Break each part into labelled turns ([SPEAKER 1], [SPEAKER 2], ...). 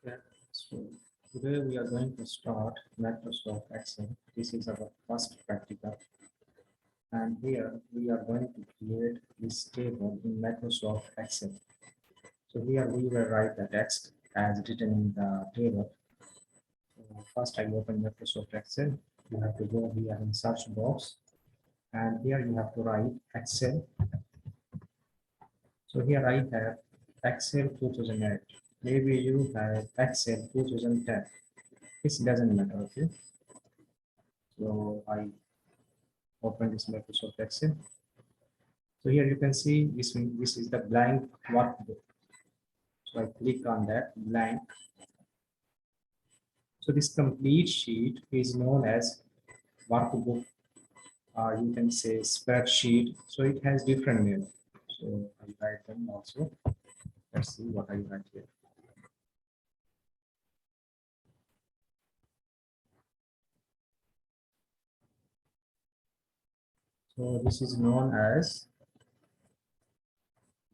[SPEAKER 1] Okay, so today we are going to start Microsoft Excel. This is our first practical, and here we are going to create this table in Microsoft Excel. So here we will write the text as written in the table. First, I open Microsoft Excel. You have to go here in search box, and here you have to write Excel. So here I have Excel 2008. Maybe you have Excel 2010. This doesn't matter, okay? So I open this Microsoft Excel. So here you can see this is the blank workbook. So I click on that blank. So this complete sheet is known as workbook, or you can say spreadsheet. So it has different names. So I write them also. Let's see what I write here. So this is known as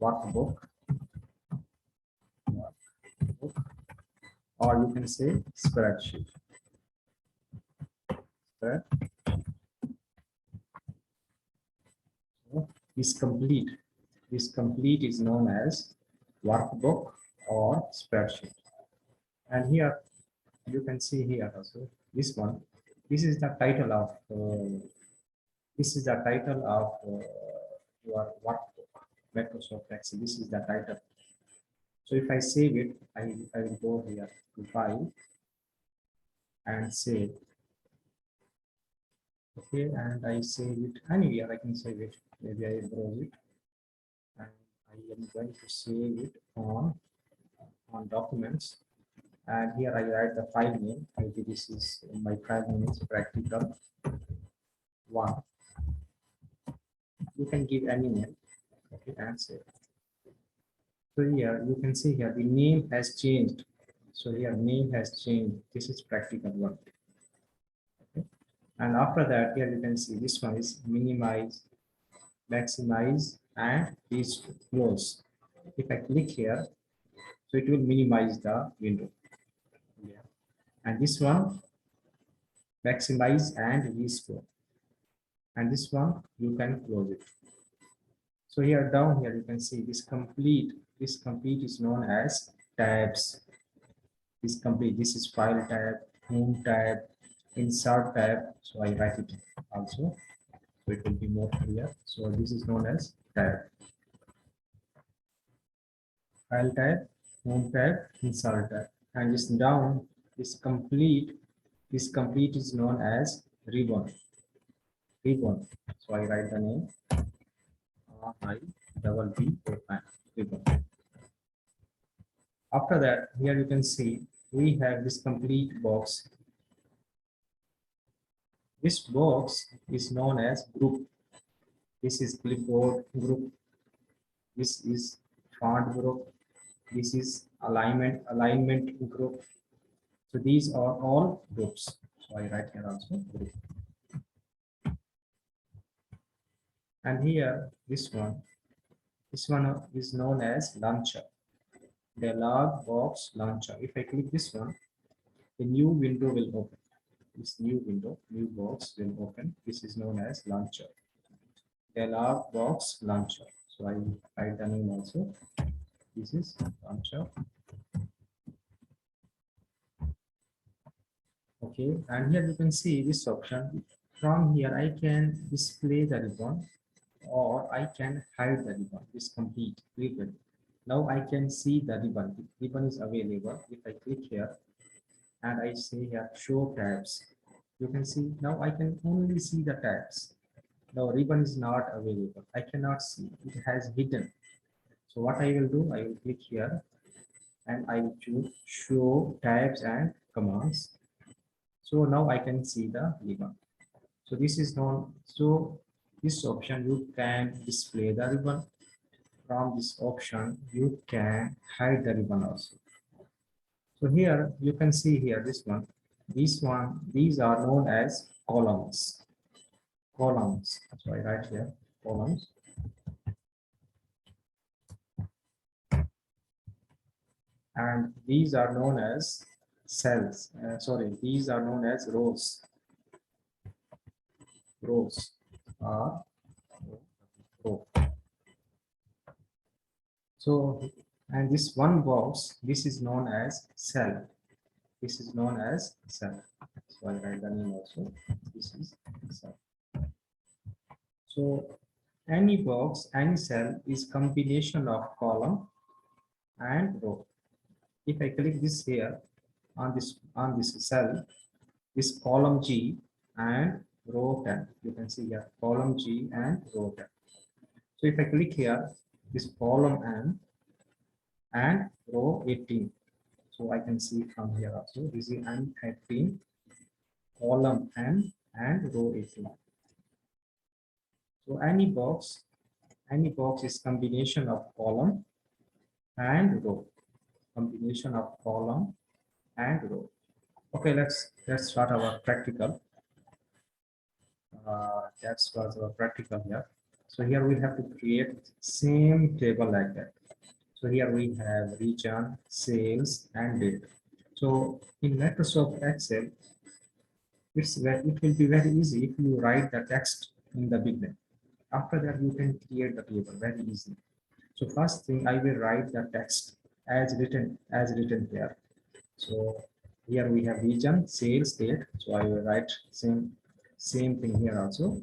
[SPEAKER 1] workbook, or you can say spreadsheet. Spread. So this complete is known as workbook or spreadsheet. And here you can see here also this one. This is the title of your workbook, Microsoft Excel. This is the title. So if I save it, I will go here to file and save. Okay, and I save it anywhere. I can save it. Maybe I browse it, and I am going to save it on documents. And here I write the file name. Maybe this is my file name is practical one. You can give any name. Okay, and save. So here you can see here the name has changed. So here name has changed. This is practical one. Okay. And after that, here you can see this one is minimize, maximize, and these close. If I click here, so it will minimize the window. Yeah. And this one maximize and restore. And this one you can close it. So here down here you can see this complete. This complete is known as tabs. This complete. This is file tab, home tab, insert tab. So I write it also, so it will be more clear. So this is known as tab. File tab, home tab, insert tab, and this down is complete. This complete is known as ribbon. Ribbon. So I write the name ribbon. After that, here you can see we have this complete box. This box is known as group. This is clipboard group. This is font group. This is alignment group. So these are all groups. So I write here also group. And here this one is known as launcher. The log box launcher. If I click this one, a new window will open. This new window, new box will open. This is known as launcher. Dialog box launcher. So I write the name also. This is launcher. Okay, and here you can see this option. From here, I can display the ribbon or I can hide the ribbon. This complete ribbon. Now I can see the ribbon. The ribbon is available. If I click here and I say here show tabs, you can see now I can only see the tabs. The ribbon is not available. I cannot see. It has hidden. So what I will do, I will click here and I will choose show tabs and commands. So now I can see the ribbon. So this is known. So this option you can display the ribbon. From this option you can hide the ribbon also. So here you can see here this one. These are known as columns. Columns. So I write here columns. and these are known as cells. Sorry, these are known as rows. Rows are row. So, and this one box, this is known as cell. This is known as cell. So I write the name also. This is cell. So any box, any cell is combination of column and row. If I click this here on this cell, this column G and row 10. You can see here column G and row 10. So if I click here, this column M and row 18. So I can see from here also. This is M18, column M and row 18. So any box is combination of column and row. Combination of column and row. Okay, let's start our practical. That's was our practical here. So here we have to create same table like that. So here we have region, sales, and date. So in Microsoft Excel, it will be very easy if you write the text in the beginning. After that, you can create the table very easy. So first thing, I will write the text as written here. So here we have region, sales, date. So I will write same thing here also.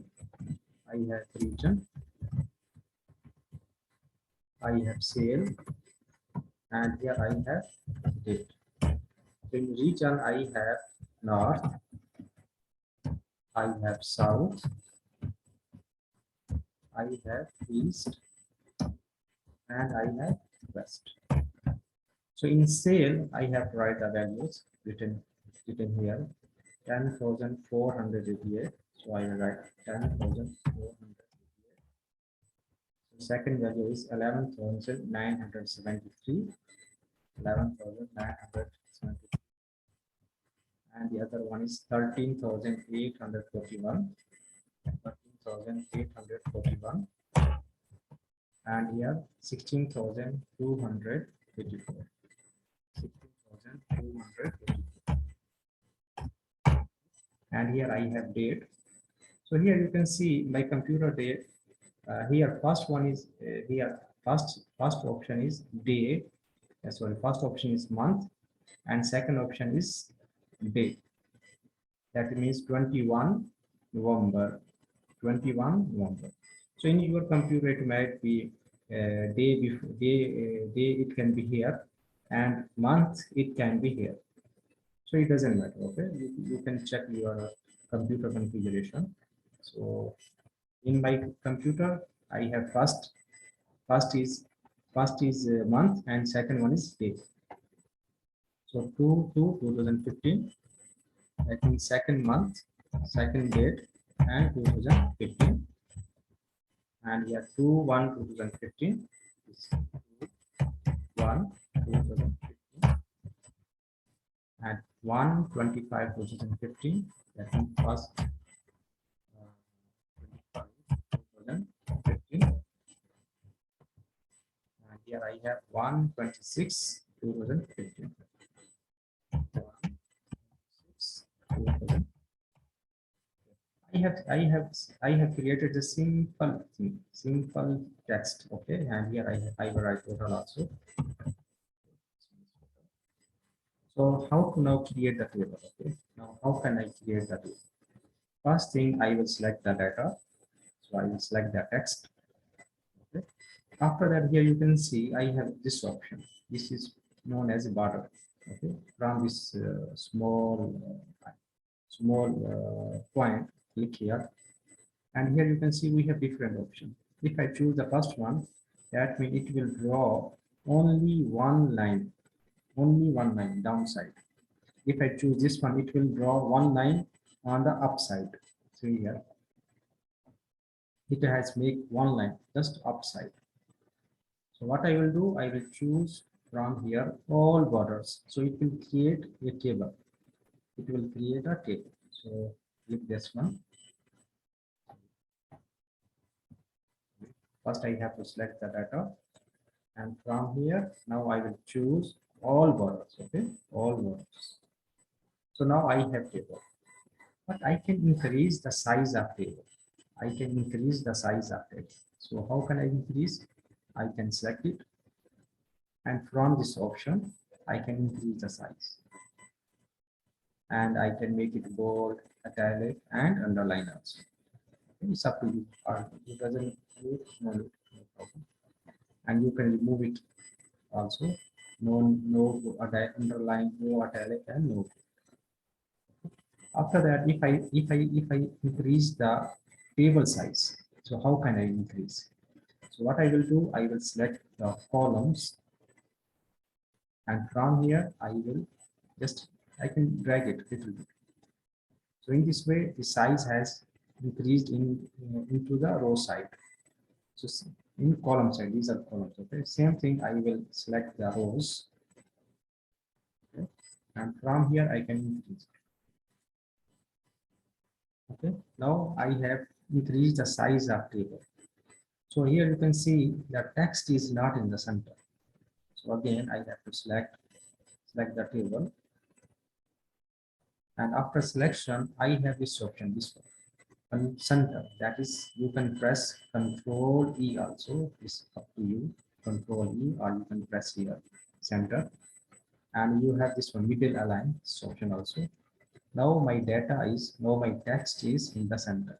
[SPEAKER 1] I have region, I have sale, and here I have date. In region, I have north, I have south, I have east, and I have west. So in sale, I have to write the values written here, 10,488. So I will write 10,488. Second value is 11,973. 11,973. And the other one is 13,841. 13,841. And here 16,284. 16,284. And here I have date. So here you can see my computer date. Here first one is here first option is day. Sorry, first option is month, and second option is day. That means 21 November. 21 November. So in your computer it might be day before day it can be here, and month it can be here. So it doesn't matter. Okay, you can check your computer configuration. So in my computer I have first is month, and second one is day. So 2015. I think second month, second date, and 2015. And here 2/1/2015. 1/2015. And 1/25/2015. That means first 2015. And here I have 1/26/2015. I have created a simple thing, simple text. Okay, and here I will write total also. So how to now create the table? Okay, now how can I create the table? First thing, I will select the data. So I will select the text. Okay. After that, here you can see I have this option. This is known as a border. Okay, from this small point, click here, and here you can see we have different options. If I choose the first one, that means it will draw only one line downside. If I choose this one, it will draw one line on the upside. See here, it has make one line just upside. So what I will do, I will choose from here all borders. So it will create a table. It will create a table. So click this one. First I have to select the data, and from here now I will choose all borders. Okay, all borders. So now I have table, but I can increase the size of table. I can increase the size of table. So how can I increase? I can select it, and from this option, I can increase the size, and I can make it bold, italic, and underline also. It's up to you. Or it doesn't need, no need, no problem. And you can remove it also. No underline, no italic, and no. After that, if I increase the table size, so how can I increase? So what I will do, I will select the columns, and from here I will just, I can drag it little bit. So in this way, the size has increased into the row side. So in column side, these are columns. Okay, same thing. I will select the rows, okay, and from here I can increase. Okay, now I have increased the size of table. So here you can see the text is not in the center. So again, I have to select the table, and after selection, I have this option, this one, and center. That is, you can press Control E also. It's up to you. Control E, or you can press here, center, and you have this one, middle align, this option also. Now my text is in the center.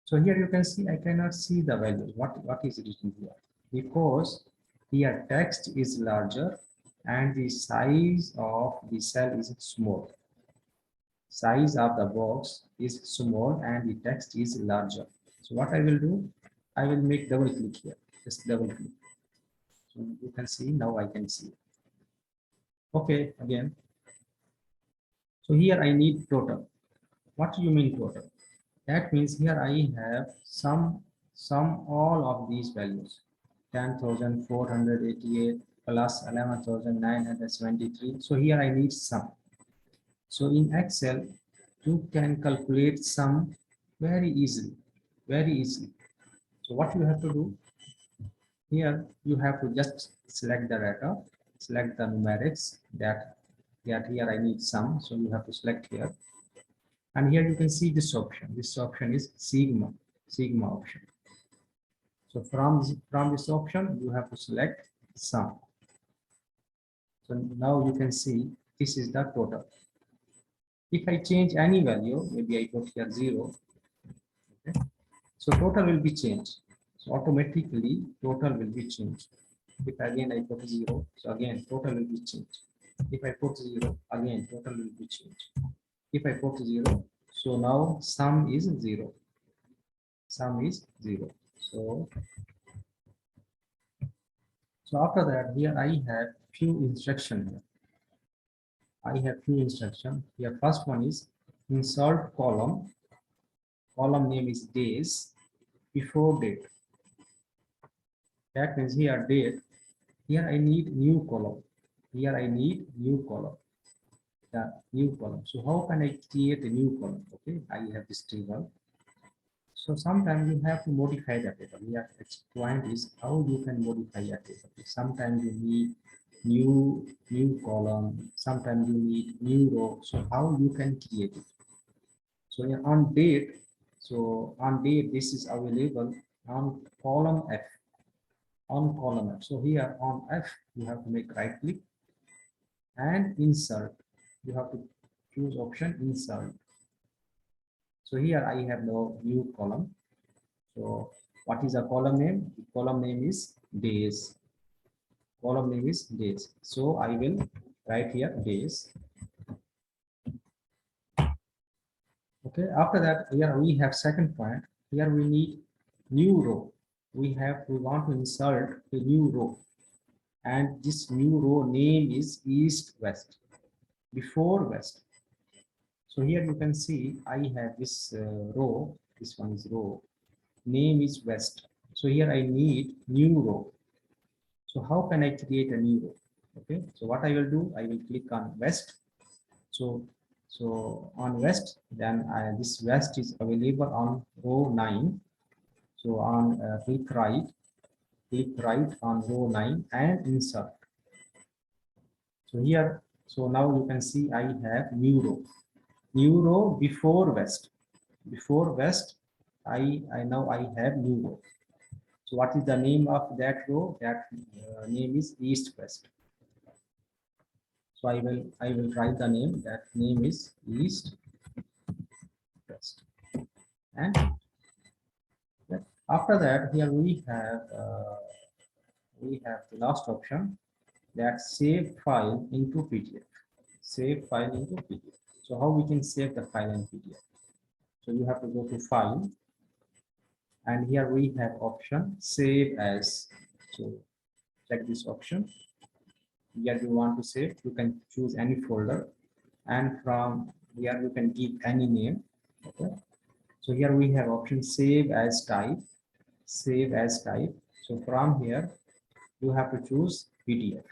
[SPEAKER 1] So here you can see I cannot see the values. What is written here? Because here text is larger and the size of the cell is small. Size of the box is small and the text is larger. So what I will do, I will make double click here. Just double click. So you can see, now I can see. Okay, again. So here I need total. What do you mean total? That means here I have sum all of these values. 10,488 plus 11,973. So here I need sum. So in Excel, you can calculate sum very easily, very easily. So what you have to do here, you have to just select the data, select the numerics that here I need sum. So you have to select here. And here you can see this option. This option is sigma option. So from this option, you have to select sum. So now you can see this is the total. If I change any value, maybe I put here 0. Okay. So total will be changed. So automatically total will be changed. If again I put 0, so again total will be changed. If I put 0, again total will be changed. If I put 0, so now sum is 0. Sum is 0. So after that, here I have few instructions here. I have few instructions here. First one is insert column. Column name is days before date. That means here date. Here I need new column. Here I need new column. The new column. So how can I create a new column? Okay, I have this table. So sometimes you have to modify the table. Here, its point is how you can modify a table. Sometimes you need new column. Sometimes you need new row. So how you can create it? So on date, this is available on column F. On column F. So here on F, you have to make right click and insert. You have to choose option insert. So here I have no new column. So what is a column name? The column name is days. Column name is days. So I will write here days. Okay. After that, here we have second point. Here we need new row. We want to insert a new row, and this new row name is east west. Before west. So here you can see I have this row. This one is row. Name is west. So here I need new row. So how can I create a new row? Okay, so what I will do, I will click on west. So on west, then this west is available on row 9. So on click right on row 9 and insert. So here, so now you can see I have new row before west. Before west, I now I have new row. So what is the name of that row? That name is east west. So I will write the name. That name is east west. And after that, here we have the last option, that save file into PDF. Save file into PDF. So how we can save the file in PDF? So you have to go to file, and here we have option save as. So check this option. Here you want to save, you can choose any folder, and from here you can give any name. Okay. So here we have option save as type. Save as type. So from here you have to choose PDF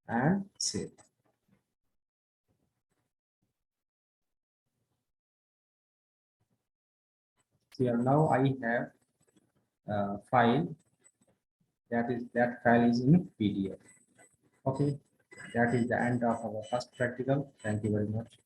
[SPEAKER 1] and save. So here now I have file, that file is in PDF. Okay, that is the end of our first practical. Thank you very much.